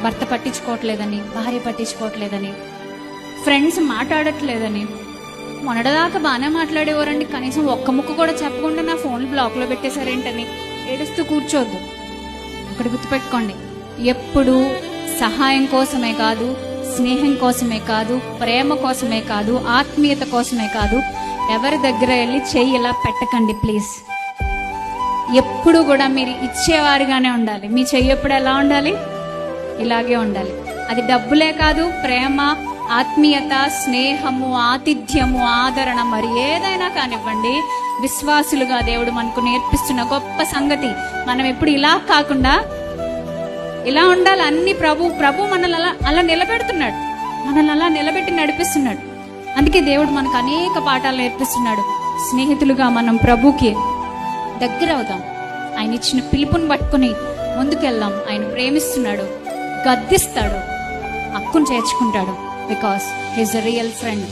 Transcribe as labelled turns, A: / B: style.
A: భర్త పట్టించుకోవట్లేదని, భార్య పట్టించుకోవట్లేదని, ఫ్రెండ్స్ మాట్లాడట్లేదని. మొన్నటిదాకా బాగానే మాట్లాడేవారండి, కనీసం ఒక్క ముక్క కూడా చెప్పకుండా నా ఫోన్ బ్లాక్లో పెట్టేశారేంటని ఏడుస్తూ కూర్చోవద్దు. ఒకటి గుర్తుపెట్టుకోండి, ఎప్పుడు సహాయం కోసమే కాదు, స్నేహం కోసమే కాదు, ప్రేమ కోసమే కాదు, ఆత్మీయత కోసమే కాదు, ఎవరి దగ్గర వెళ్ళి చెయ్యి ఇలా పెట్టకండి ప్లీజ్. ఎప్పుడు కూడా మీరు ఇచ్చేవారిగానే ఉండాలి. మీ చెయ్యి ఎప్పుడు ఎలా ఉండాలి? ఇలాగే ఉండాలి. అది డబ్బులే కాదు, ప్రేమ, ఆత్మీయత, స్నేహము, ఆతిథ్యము, ఆదరణ, మరి ఏదైనా కానివ్వండి, విశ్వాసులుగా దేవుడు మనకు నేర్పిస్తున్న గొప్ప సంగతి. మనం ఎప్పుడు ఇలా కాకుండా ఇలా ఉండాలి. అన్ని ప్రభు మనల్ని అలా నిలబెడుతున్నాడు, మనల్ని అలా నిలబెట్టి నడిపిస్తున్నాడు. అందుకే దేవుడు మనకు అనేక పాఠాలు నేర్పిస్తున్నాడు. స్నేహితులుగా మనం ప్రభుకి దగ్గర అవుదాం. ఆయన ఇచ్చిన పిలుపుని పట్టుకుని ముందుకెళ్దాం. ఆయన ప్రేమిస్తున్నాడు, గద్దిస్తాడు, హక్కును చేర్చుకుంటాడు. Because he's a real friend.